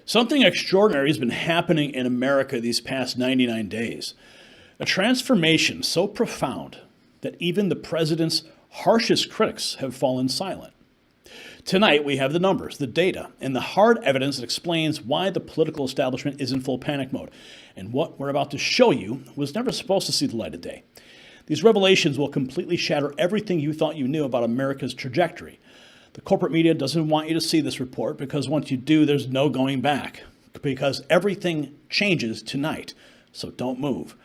Something extraordinary has been happening in America these past 99 days. A transformation so profound that even the president's harshest critics have fallen silent. Tonight, we have the numbers, the data, and the hard evidence that explains why the political establishment is in full panic mode. And what we're about to show you was never supposed to see the light of day. These revelations will completely shatter everything you thought you knew about America's trajectory. The corporate media doesn't want you to see this report because once you do, there's no going back. Because everything changes tonight, so don't move.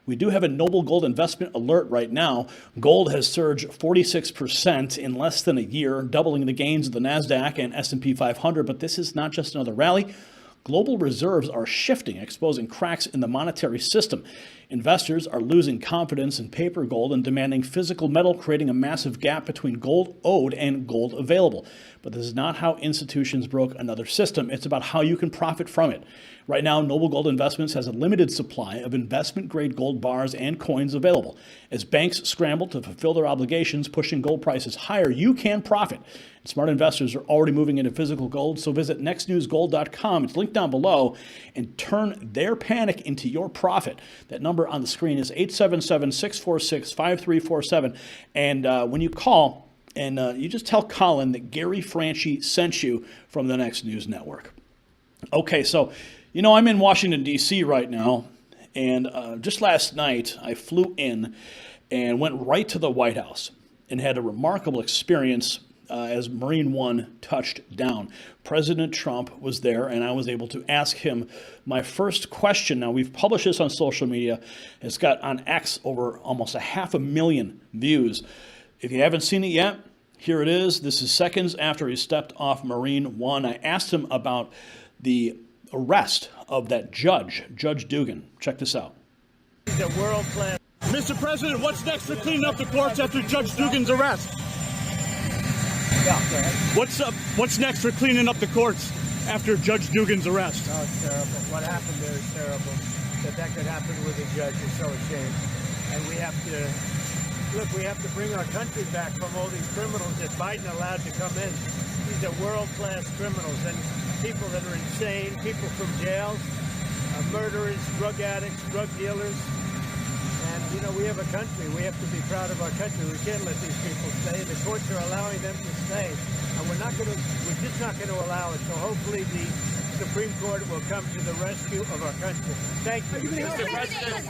We do have a noble gold investment alert right now. Gold has surged 46% in less than a year, doubling the gains of the NASDAQ and S&P 500. But this is not just another rally. Global reserves are shifting, exposing cracks in the monetary system. Investors are losing confidence in paper gold and demanding physical metal, creating a massive gap between gold owed and gold available. But this is not how institutions broke another system. It's about how you can profit from it. Right now, Noble Gold Investments has a limited supply of investment-grade gold bars and coins available. As banks scramble to fulfill their obligations, pushing gold prices higher, you can profit. Smart investors are already moving into physical gold, so visit nextnewsgold.com. It's linked down below, and turn their panic into your profit. That number on the screen is 877-646-5347. And when you call, and you just tell Colin that Gary Franchi sent you from the Next News Network. Okay, so, you know, I'm in Washington, D.C. right now, and just last night I flew in and went right to the White House and had a remarkable experience as Marine One touched down. President Trump was there, and I was able to ask him my first question. Now, we've published this on social media. It's got on X over almost 500,000 views. If you haven't seen it yet, here it is. This is seconds after he stepped off Marine One. I asked him about the arrest of that judge, Judge Dugan. Check this out. He's a world class. Mr. President, what's next for cleaning up the courts after Judge Dugan's arrest? Yeah, go ahead. What's next for cleaning up the courts after Judge Dugan's arrest? Oh, it's terrible. What happened there is terrible. That could happen with a judge is so ashamed. And we have to bring our country back from all these criminals that Biden allowed to come in. These are world-class criminals and people that are insane, people from jails, murderers, drug addicts, drug dealers. And, you know, we have a country. We have to be proud of our country. We can't let these people stay. The courts are allowing them to stay. And we're just not going to allow it. So hopefully the Supreme Court will come to the rescue of our country. Thank you, Mr. President.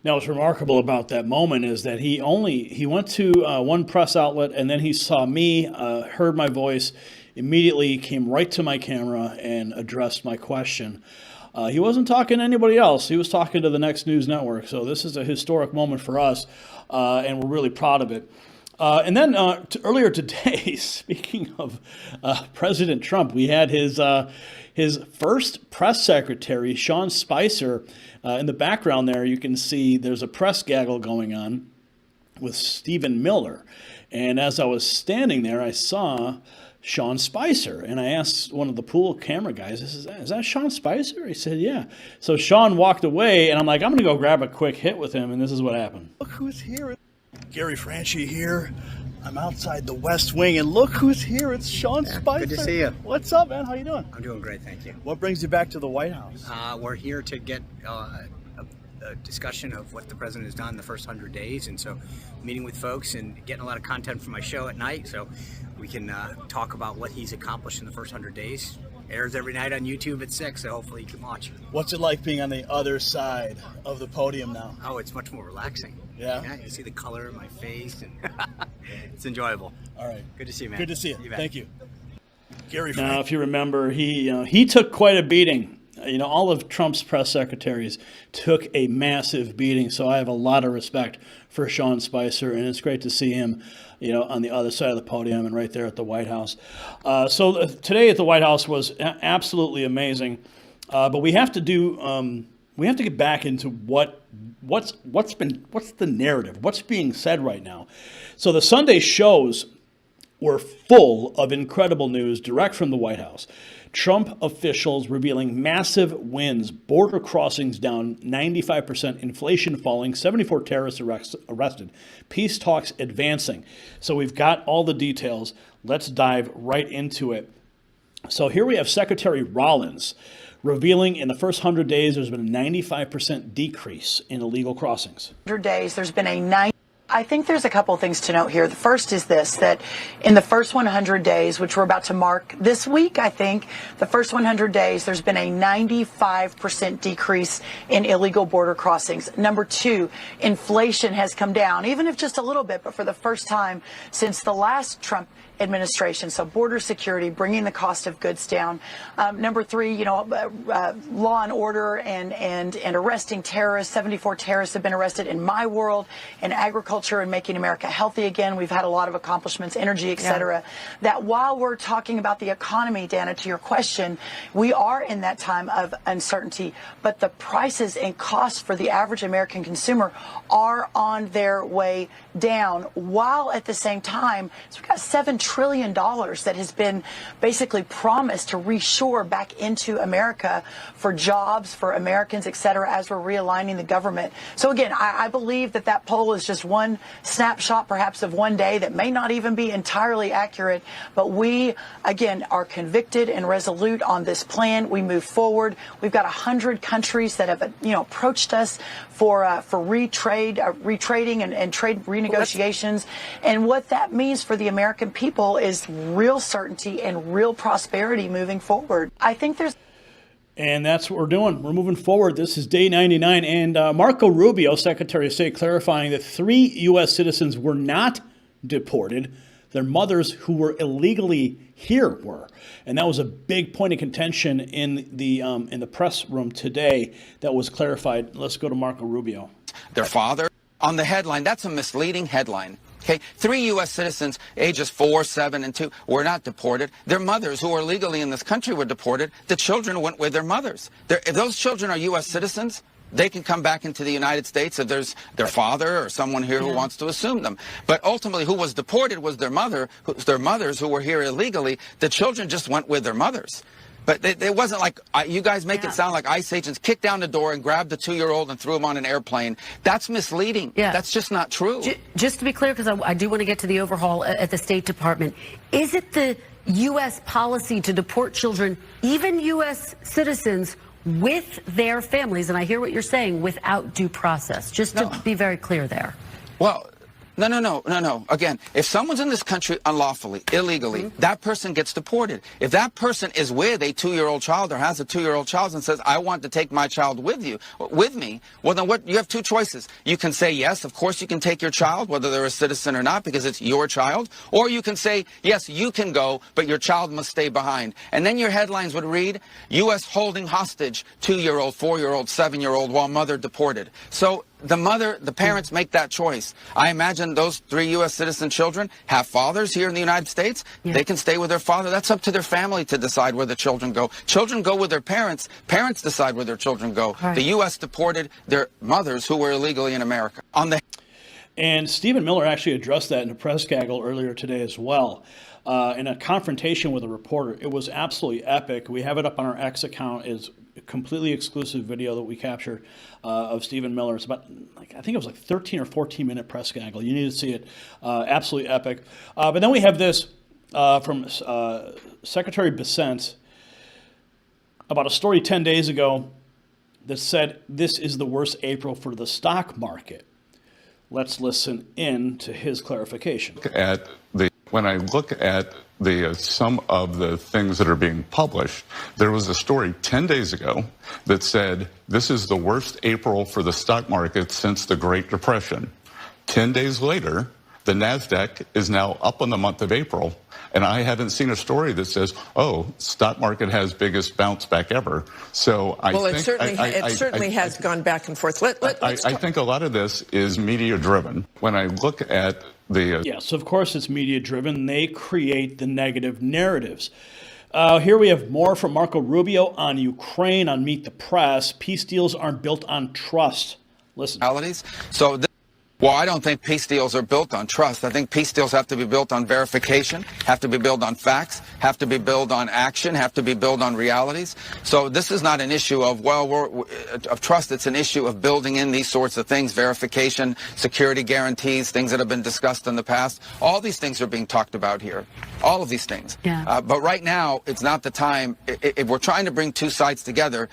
Now, what's remarkable about that moment is that he went to one press outlet, and then he saw me, heard my voice, immediately came right to my camera and addressed my question. He wasn't talking to anybody else. He was talking to the Next News Network. So this is a historic moment for us, and we're really proud of it. And then earlier today, speaking of President Trump, we had his first press secretary, Sean Spicer. In the background there, you can see there's a press gaggle going on with Stephen Miller. And as I was standing there, I saw Sean Spicer. And I asked one of the pool camera guys, is that Sean Spicer? He said, yeah. So Sean walked away, and I'm like, I'm going to go grab a quick hit with him, and this is what happened. Look who's here. Gary Franchi here. I'm outside the West Wing, and look who's here. It's Sean Spicer. Good to see you. What's up, man? How you doing? I'm doing great, thank you. What brings you back to the White House? We're here to get a discussion of what the president has done in the first 100 days, and so meeting with folks and getting a lot of content for my show at night, so we can talk about what he's accomplished in the first 100 days. Airs every night on YouTube at 6, so hopefully you can watch. What's it like being on the other side of the podium now? Oh, it's much more relaxing. Yeah? You see the color in my face, and it's enjoyable. All right. Good to see you, man. Good to see you. Thank you. Gary Now, Franchi. if you remember, he took quite a beating. All of Trump's press secretaries took a massive beating, so I have a lot of respect for Sean Spicer, and it's great to see him, on the other side of the podium and right there at the White House. So today at the White House was absolutely amazing, but we have to get back into what's the narrative, what's being said right now. So the Sunday shows were full of incredible news direct from the White House. Trump officials revealing massive wins, border crossings down 95%, inflation falling, 74 terrorists arrested, peace talks advancing. So we've got all the details. Let's dive right into it. So here we have Secretary Rollins revealing in the first 100 days there's been a 95% decrease in illegal crossings. 100 days, there's been a 9. I think there's a couple of things to note here. The first is this, that in the first 100 days, which we're about to mark this week, I think, the first 100 days, there's been a 95% decrease in illegal border crossings. Number two, inflation has come down, even if just a little bit, but for the first time since the last Trump administration. So border security, bringing the cost of goods down. Number three, law and order and arresting terrorists. 74 terrorists have been arrested in my world, in agriculture and making America healthy again. We've had a lot of accomplishments, energy, et cetera. Yeah. That while we're talking about the economy, Dana, to your question, we are in that time of uncertainty, but the prices and costs for the average American consumer are on their way down, while at the same time, so we've got $7 trillion that has been basically promised to reshore back into America for jobs, for Americans, et cetera, as we're realigning the government. So again, I believe that that poll is just one snapshot, perhaps of one day, that may not even be entirely accurate, but we, again, are convicted and resolute on this plan. We move forward. We've got 100 countries that have, approached us for retrading and trade renegotiations. And what that means for the American people is real certainty and real prosperity moving forward. I think there's... And that's what we're doing. We're moving forward. This is day 99. And Marco Rubio, Secretary of State, clarifying that 3 U.S. citizens were not deported. Their mothers who were illegally here were. And that was a big point of contention in the press room today that was clarified. Let's go to Marco Rubio. Their father on the headline. That's a misleading headline. Okay, 3 U.S. citizens, ages 4, 7, and 2, were not deported. Their mothers, who are legally in this country, were deported. The children went with their mothers. If those children are U.S. citizens, they can come back into the United States if there's their father or someone here who wants to assume them. But ultimately, who was deported was their mothers who were here illegally. The children just went with their mothers. But it wasn't like, you guys make it sound like ICE agents kicked down the door and grabbed the 2-year-old and threw him on an airplane. That's misleading. Yeah. That's just not true. Just to be clear, because I do want to get to the overhaul at the State Department, is it the U.S. policy to deport children, even U.S. citizens, with their families, and I hear what you're saying, without due process? Just to be very clear there. Well, no. Again, if someone's in this country unlawfully, illegally, that person gets deported. If that person is with a 2-year-old child or has a 2-year-old child and says, I want to take my child with me, well, then you have 2 choices. You can say, yes, of course you can take your child, whether they're a citizen or not, because it's your child. Or you can say, yes, you can go, but your child must stay behind. And then your headlines would read, U.S. holding hostage 2-year-old, 4-year-old, 7-year-old while mother deported. So the parents make that choice. I imagine those 3 U.S. citizen children have fathers here in the United States. Yeah. They can stay with their father. That's up to their family to decide where the children go. Children go with their parents. Parents decide where their children go. Right. The U.S. deported their mothers who were illegally in America. And Stephen Miller actually addressed that in a press gaggle earlier today as well. In a confrontation with a reporter. It was absolutely epic. We have it up on our X account. It's a completely exclusive video that we captured of Stephen Miller. It's about, I think it was like 13 or 14-minute press gaggle. You need to see it. Absolutely epic. But then we have this from Secretary Bessent about a story 10 days ago that said this is the worst April for the stock market. Let's listen in to his clarification. When I look at some of the things that are being published, there was a story 10 days ago that said this is the worst April for the stock market since the Great Depression. 10 days later, the NASDAQ is now up in the month of April, and I haven't seen a story that says, oh, stock market has biggest bounce back ever. So it certainly has gone back and forth. I think a lot of this is media driven. When I look at yes, of course it's media driven. They create the negative narratives. Here we have more from Marco Rubio on Ukraine on Meet the Press. Peace deals aren't built on trust. Listen. Well, I don't think peace deals are built on trust. I think peace deals have to be built on verification, have to be built on facts, have to be built on action, have to be built on realities. So this is not an issue of, of trust. It's an issue of building in these sorts of things, verification, security guarantees, things that have been discussed in the past. All these things are being talked about here. All of these things. Yeah. But right now, it's not the time. If we're trying to bring two sides together,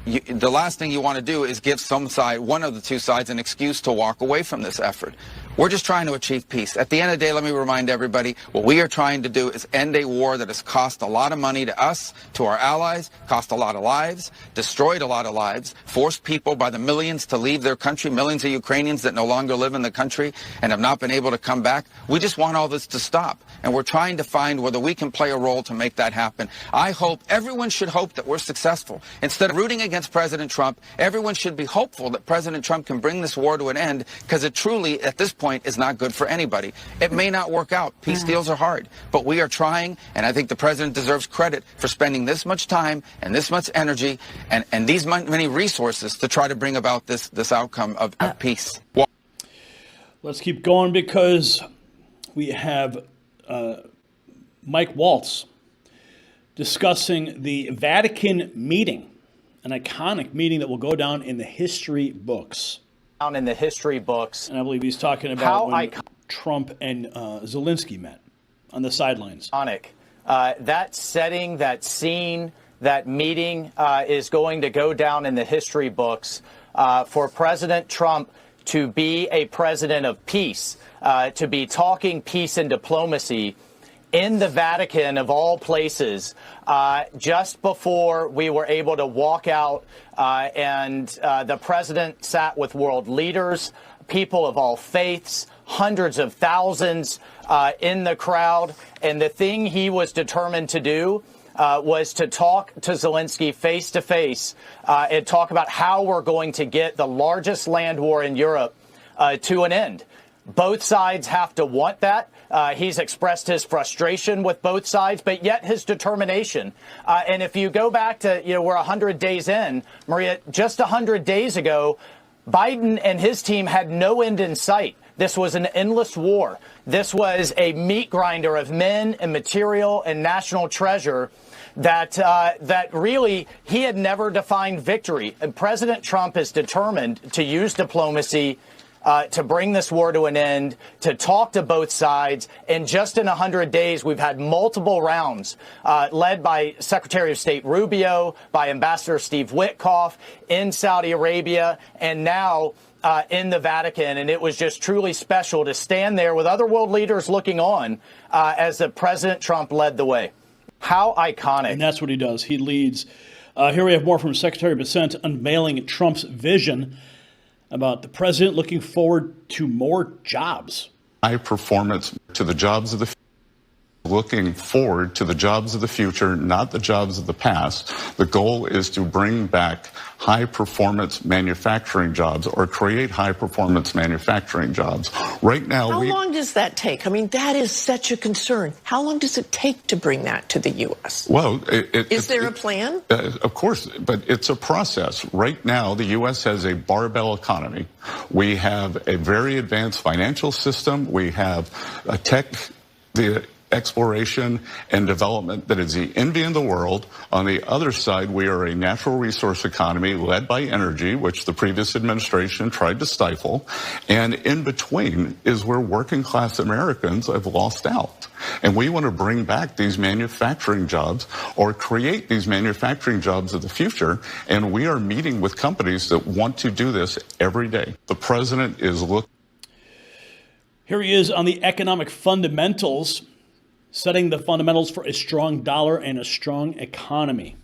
the last thing you want to do is give some side, one of the two sides, an excuse to walk away from this effort. We're just trying to achieve peace. At the end of the day, let me remind everybody, what we are trying to do is end a war that has cost a lot of money to us, to our allies, cost a lot of lives, destroyed a lot of lives, forced people by the millions to leave their country, millions of Ukrainians that no longer live in the country and have not been able to come back. We just want all this to stop. And we're trying to find whether we can play a role to make that happen. I hope, everyone should hope that we're successful. Instead of rooting against President Trump, everyone should be hopeful that President Trump can bring this war to an end, because it truly, at this point, is not good for anybody. It may not work out. Peace deals are hard, but we are trying, and I think the president deserves credit for spending this much time and this much energy and these many resources to try to bring about this outcome of peace. Let's keep going, because we have Mike Waltz discussing the Vatican meeting, an iconic meeting that will go down in the history books. In the history books. And I believe he's talking about when Trump and Zelensky met on the sidelines. That setting, that scene, that meeting is going to go down in the history books. For President Trump to be a president of peace, to be talking peace and diplomacy in the Vatican, of all places, just before we were able to walk out and the president sat with world leaders, people of all faiths, hundreds of thousands in the crowd. And the thing he was determined to do was to talk to Zelensky face to face and talk about how we're going to get the largest land war in Europe to an end. Both sides have to want that. He's expressed his frustration with both sides, but yet his determination. And if you go back to, we're 100 days in, Maria, just 100 days ago, Biden and his team had no end in sight. This was an endless war. This was a meat grinder of men and material and national treasure that really he had never defined victory. And President Trump is determined to use diplomacy to bring this war to an end, to talk to both sides. And just in 100 days, we've had multiple rounds led by Secretary of State Rubio, by Ambassador Steve Witkoff in Saudi Arabia, and now in the Vatican. And it was just truly special to stand there with other world leaders looking on as the President Trump led the way. How iconic. And that's what he does. He leads. Here we have more from Secretary Bessent unveiling Trump's vision about the president looking forward to more jobs. High performance to the jobs of the future. Looking forward to the jobs of the future, not the jobs of the past. The goal is to bring back high-performance manufacturing jobs, or create high-performance manufacturing jobs. Right now, how long does that take? I mean, that is such a concern. How long does it take to bring that to the U.S.? Well, is there a plan? Of course, but it's a process. Right now, the U.S. has a barbell economy. We have a very advanced financial system. We have a the exploration and development that is the envy in the world. On the other side, we are a natural resource economy led by energy, which the previous administration tried to stifle. And in between is where working class Americans have lost out. And we want to bring back these manufacturing jobs, or create these manufacturing jobs of the future. And we are meeting with companies that want to do this every day. The president is looking. Here he is on the economic fundamentals, setting the fundamentals for a strong dollar and a strong economy.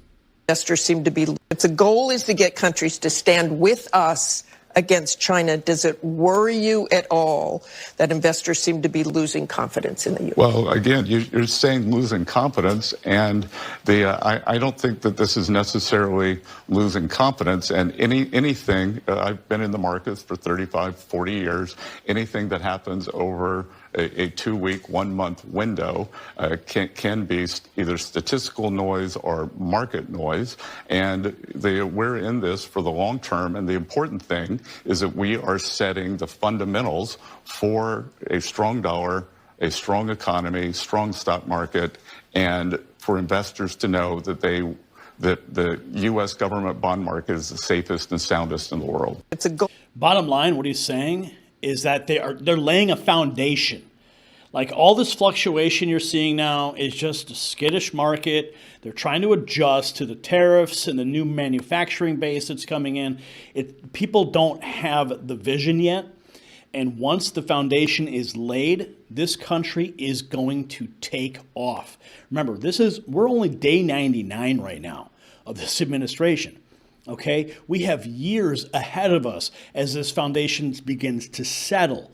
Investors seem to be, if the goal is to get countries to stand with us against China, does it worry you at all that investors seem to be losing confidence in the U.S.? Well, again, you're saying losing confidence, and I don't think that this is necessarily losing confidence. And anything, I've been in the markets for 35, 40 years, anything that happens over a 2-week, 1-month window can be either statistical noise or market noise. And we're in this for the long term. And the important thing is that we are setting the fundamentals for a strong dollar, a strong economy, strong stock market, and for investors to know that the U.S. government bond market is the safest and soundest in the world. Bottom line, what he's saying is that they're laying a foundation. Like all this fluctuation you're seeing now is just a skittish market. They're trying to adjust to the tariffs and the new manufacturing base that's coming in. People don't have the vision yet. And once the foundation is laid, this country is going to take off. Remember, we're only day 99 right now of this administration. Okay, we have years ahead of us as this foundation begins to settle,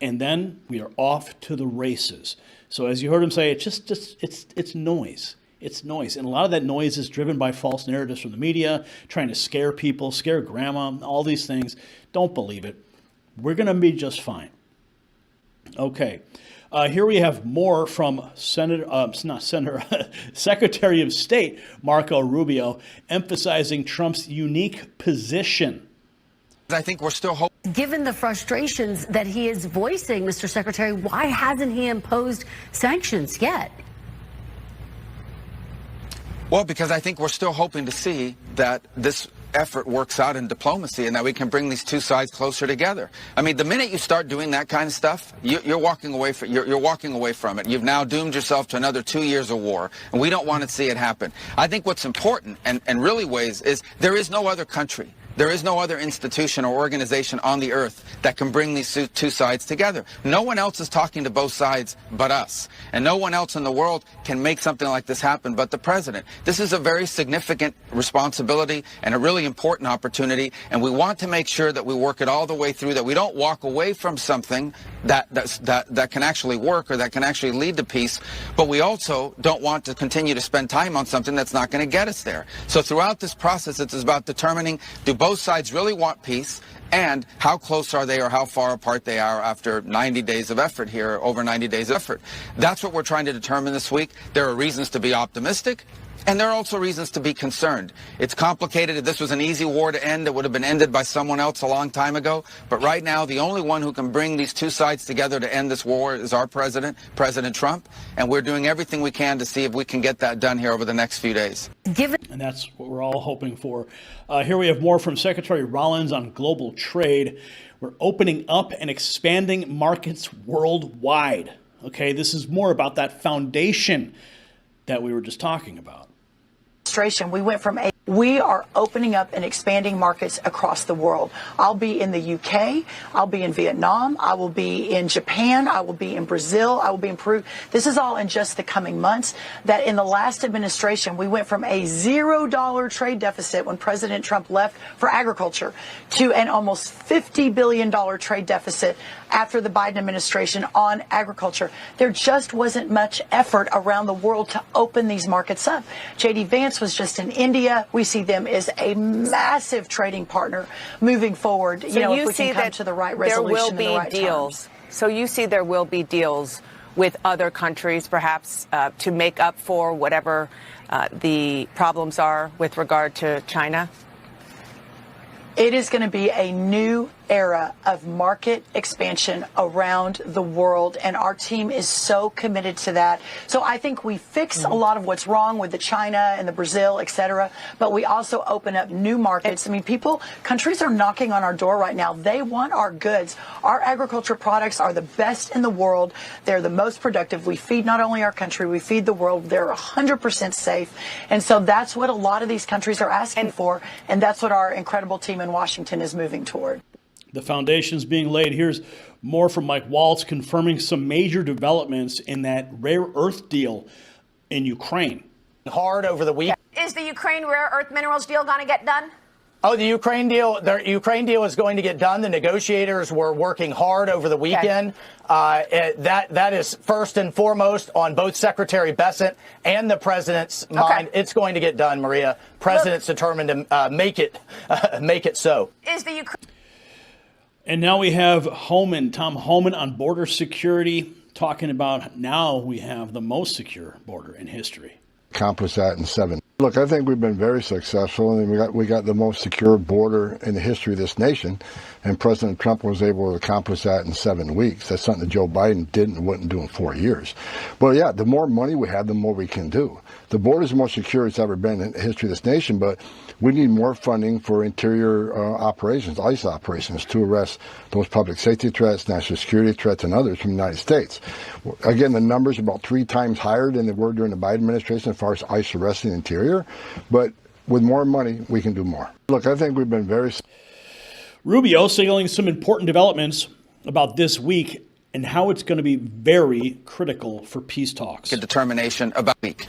and then we are off to the races. So, as you heard him say, it's noise. It's noise, and a lot of that noise is driven by false narratives from the media, trying to scare people, scare grandma, all these things. Don't believe it. We're going to be just fine. Okay. Here we have more from Secretary of State Marco Rubio emphasizing Trump's unique position. I think we're still hoping. Given the frustrations that he is voicing, Mr. Secretary, why hasn't he imposed sanctions yet? Well, because I think we're still hoping to see that this effort works out in diplomacy and that we can bring these two sides closer together. I mean, the minute you start doing that kind of stuff, you're walking away from it. You've now doomed yourself to another 2 years of war, and we don't want to see it happen. I think what's important and really weighs is there is no other country. There is no other institution or organization on the earth that can bring these two sides together. No one else is talking to both sides but us. And no one else in the world can make something like this happen but the president. This is a very significant responsibility and a really important opportunity. And we want to make sure that we work it all the way through, that we don't walk away from something that can actually work or that can actually lead to peace. But we also don't want to continue to spend time on something that's not going to get us there. So throughout this process, it's about determining, do both sides really want peace, and how close are they or how far apart they are after 90 days of effort here, over 90 days of effort. That's what we're trying to determine this week. There are reasons to be optimistic, and there are also reasons to be concerned. It's complicated. If this was an easy war to end, it would have been ended by someone else a long time ago. But right now, the only one who can bring these two sides together to end this war is our president, President Trump. And we're doing everything we can to see if we can get that done here over the next few days. And that's what we're all hoping for. Here we have more from Secretary Rollins on global trade. We're opening up and expanding markets worldwide. Okay, this is more about that foundation that we were just talking about. We are opening up and expanding markets across the world. I'll be in the UK. I'll be in Vietnam. I will be in Japan. I will be in Brazil. I will be in Peru. This is all in just the coming months. That in the last administration, we went from a $0 trade deficit when President Trump left for agriculture to an almost $50 billion trade deficit after the Biden administration on agriculture. There just wasn't much effort around the world to open these markets up. J.D. Vance was just in India. We see them as a massive trading partner moving forward. So if we can come to the right resolution there will be and the right deals. terms. So you see there will be deals with other countries, perhaps to make up for whatever the problems are with regard to China? It is going to be a new era of market expansion around the world, and our team is so committed to that. So I think we fix a lot of what's wrong with the China and the Brazil, et cetera, but we also open up new markets. I mean, countries are knocking on our door right now. They want our goods. Our agriculture products are the best in the world. They're the most productive. We feed not only our country, we feed the world. They're 100% safe. And so that's what a lot of these countries are asking for, and that's what our incredible team in Washington is moving toward. The foundation is being laid. Here's more from Mike Waltz confirming some major developments in that rare earth deal in Ukraine. Hard over the week. Is the Ukraine rare earth minerals deal going to get done? Oh, the Ukraine deal is going to get done. The negotiators were working hard over the weekend. Okay. That is first and foremost on both Secretary Bessent and the president's mind. It's going to get done, Maria. President's determined to make it so. Is the Ukraine... And now we have Tom Homan on border security, talking about now we have the most secure border in history. Accomplish that in 7. Look, I think we've been very successful, and we got the most secure border in the history of this nation, and President Trump was able to accomplish that in 7 weeks. That's something that Joe Biden didn't and wouldn't do in 4 years. But yeah, the more money we have, the more we can do. The border is the most secure it's ever been in the history of this nation, but we need more funding for interior operations, ICE operations, to arrest those public safety threats, national security threats, and others from the United States. Again, the numbers are about 3 times higher than they were during the Biden administration as far as ICE arresting the interior. But with more money, we can do more. Look, I think we've been very... Rubio signaling some important developments about this week and how it's going to be very critical for peace talks. A determination about week.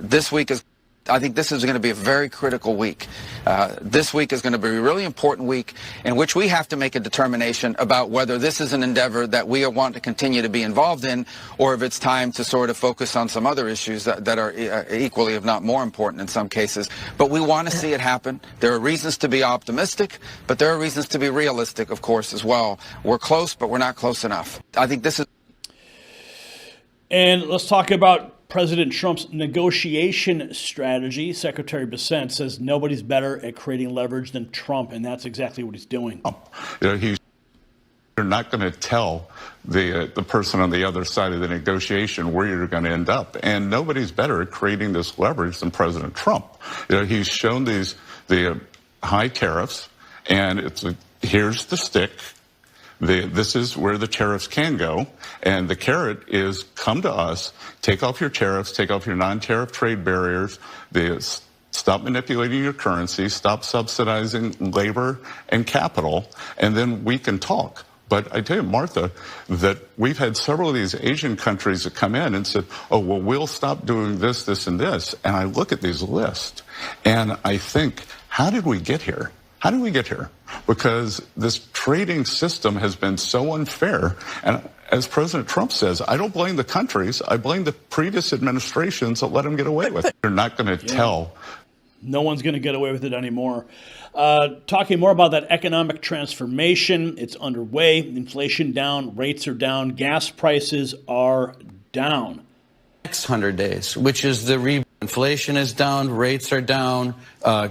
This week is... I think this is going to be a very critical week. This week is going to be a really important week in which we have to make a determination about whether this is an endeavor that we want to continue to be involved in, or if it's time to sort of focus on some other issues that are equally, if not more important in some cases. But we want to see it happen. There are reasons to be optimistic, but there are reasons to be realistic, of course, as well. We're close, but we're not close enough. I think this is... And let's talk about President Trump's negotiation strategy. Secretary Bessent says nobody's better at creating leverage than Trump, and that's exactly what he's doing. You're not going to tell the person on the other side of the negotiation where you're going to end up, and nobody's better at creating this leverage than President Trump. He's shown the high tariffs, and here's the stick. This is where the tariffs can go, and the carrot is come to us, take off your tariffs, take off your non-tariff trade barriers, stop manipulating your currency, stop subsidizing labor and capital, and then we can talk. But I tell you, Martha, that we've had several of these Asian countries that come in and said, oh, well, we'll stop doing this, this, and this. And I look at these lists, and I think, how did we get here? How did we get here? Because this trading system has been so unfair. And as President Trump says, I don't blame the countries. I blame the previous administrations that let them get away with it. They're not going to tell. No one's going to get away with it anymore. Talking more about that economic transformation, it's underway. Inflation down, rates are down, gas prices are down. Next 100 days, which is the inflation is down, rates are down,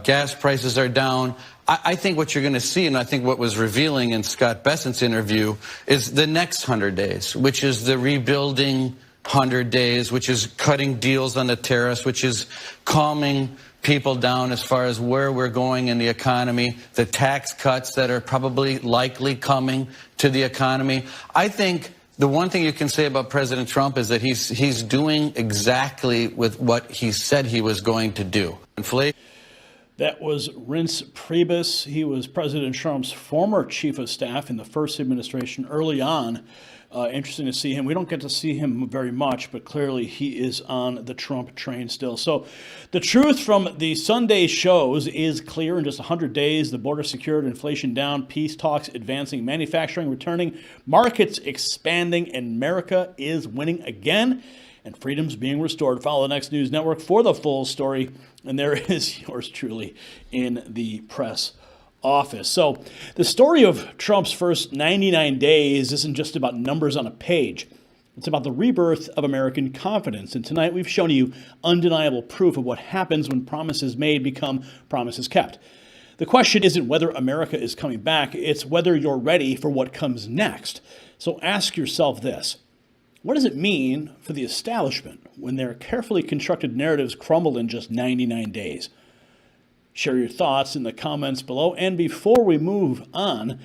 gas prices are down. I think what you're going to see, and I think what was revealing in Scott Bessent's interview, is the next 100 days, which is the rebuilding 100 days, which is cutting deals on the tariffs, which is calming people down as far as where we're going in the economy, the tax cuts that are probably likely coming to the economy. I think the one thing you can say about President Trump is that he's doing exactly with what he said he was going to do. Inflation. That was Reince Priebus. He was President Trump's former chief of staff in the first administration early on. Interesting to see him. We don't get to see him very much, but clearly he is on the Trump train still. So the truth from the Sunday shows is clear. In just 100 days, the border secured, inflation down, peace talks advancing, manufacturing returning, markets expanding, and America is winning again, and freedom's being restored. Follow the Next News Network for the full story. And there is yours truly in the press office. So the story of Trump's first 99 days isn't just about numbers on a page. It's about the rebirth of American confidence. And tonight we've shown you undeniable proof of what happens when promises made become promises kept. The question isn't whether America is coming back, it's whether you're ready for what comes next. So ask yourself this. What does it mean for the establishment when their carefully constructed narratives crumble in just 99 days? Share your thoughts in the comments below. And before we move on,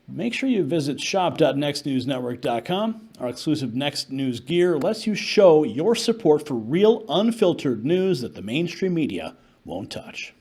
make sure you visit shop.nextnewsnetwork.com. Our exclusive Next News gear lets you show your support for real, unfiltered news that the mainstream media won't touch.